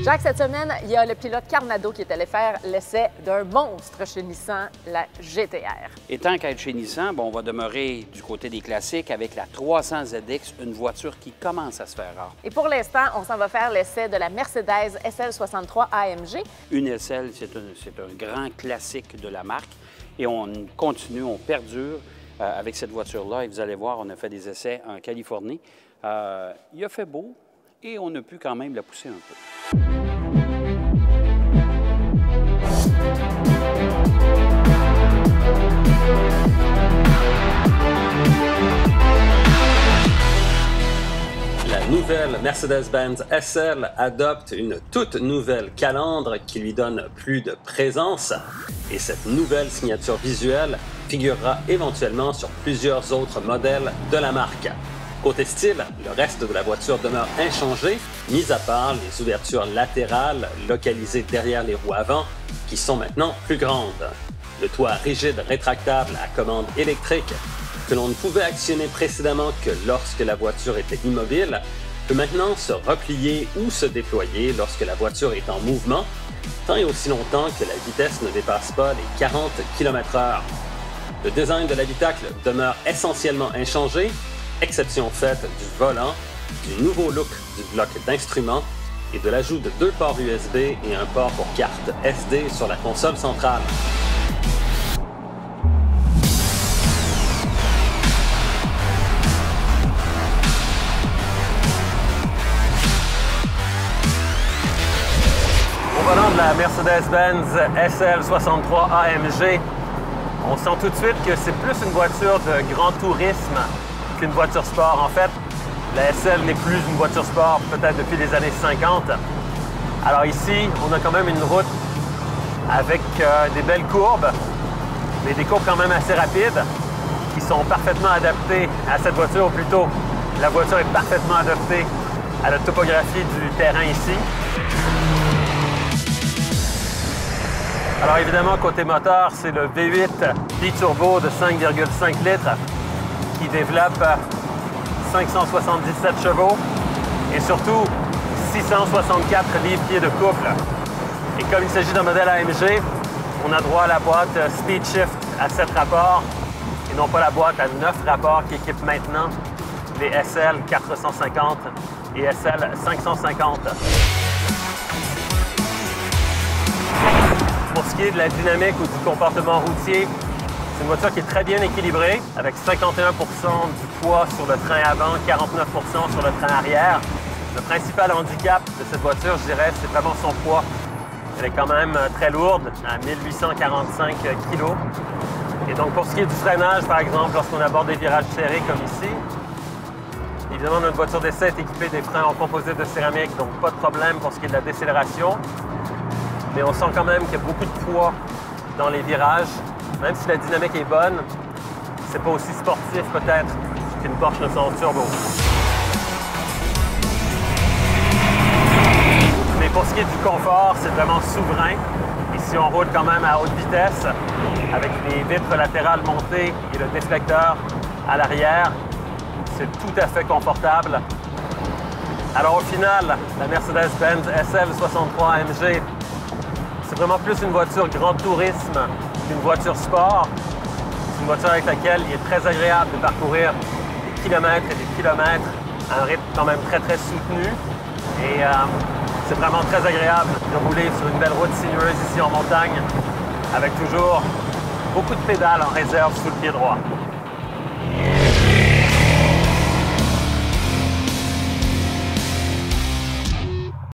Jacques, cette semaine, il y a le pilote Carnado qui est allé faire l'essai d'un monstre chez Nissan, la GT-R. Et tant qu'à être chez Nissan, bon, on va demeurer du côté des classiques avec la 300 ZX, une voiture qui commence à se faire rare. Et pour l'instant, on s'en va faire l'essai de la Mercedes SL63 AMG. Une SL, c'est un grand classique de la marque et on continue, on perdure avec cette voiture-là. Et vous allez voir, on a fait des essais en Californie. Il a fait beau et on a pu quand même la pousser un peu. La nouvelle Mercedes-Benz SL adopte une toute nouvelle calandre qui lui donne plus de présence et cette nouvelle signature visuelle figurera éventuellement sur plusieurs autres modèles de la marque. Côté style, le reste de la voiture demeure inchangé, mis à part les ouvertures latérales localisées derrière les roues avant qui sont maintenant plus grandes. Le toit rigide rétractable à commande électrique que l'on ne pouvait actionner précédemment que lorsque la voiture était immobile, peut maintenant se replier ou se déployer lorsque la voiture est en mouvement, tant et aussi longtemps que la vitesse ne dépasse pas les 40 km/h. Le design de l'habitacle demeure essentiellement inchangé, exception faite du volant, du nouveau look du bloc d'instruments et de l'ajout de 2 ports USB et un port pour carte SD sur la console centrale. Au volant de la Mercedes-Benz SL63 AMG, on sent tout de suite que c'est plus une voiture de grand tourisme qu'une voiture sport. En fait, la SL n'est plus une voiture sport peut-être depuis les années 50. Alors ici, on a quand même une route avec des belles courbes, mais des courbes quand même assez rapides qui sont parfaitement adaptées à cette voiture, ou plutôt, la voiture est parfaitement adaptée à la topographie du terrain ici. Alors évidemment, côté moteur, c'est le V8 biturbo de 5,5 litres qui développe 577 chevaux et surtout 664 livres-pieds de couple. Et comme il s'agit d'un modèle AMG, on a droit à la boîte Speed Shift à 7 rapports et non pas la boîte à 9 rapports qui équipe maintenant les SL 450 et SL 550. Pour ce qui est de la dynamique ou du comportement routier, c'est une voiture qui est très bien équilibrée, avec 51 du poids sur le train avant, 49 sur le train arrière. Le principal handicap de cette voiture, je dirais, c'est vraiment son poids. Elle est quand même très lourde, à 1845 kg. Et donc, pour ce qui est du freinage, par exemple, lorsqu'on aborde des virages serrés comme ici, évidemment, notre voiture d'essai est équipée des freins en composite de céramique, donc pas de problème pour ce qui est de la décélération. Mais on sent quand même qu'il y a beaucoup de poids dans les virages. Même si la dynamique est bonne, c'est pas aussi sportif peut-être qu'une Porsche 911 Turbo. Mais pour ce qui est du confort, c'est vraiment souverain. Ici, on roule quand même à haute vitesse avec les vitres latérales montées et le déflecteur à l'arrière. C'est tout à fait confortable. Alors au final, la Mercedes-Benz SL63 AMG, c'est vraiment plus une voiture grand tourisme qu'une voiture sport. C'est une voiture avec laquelle il est très agréable de parcourir des kilomètres et des kilomètres à un rythme quand même très soutenu. Et c'est vraiment très agréable de rouler sur une belle route sinueuse ici en montagne avec toujours beaucoup de pédales en réserve sous le pied droit.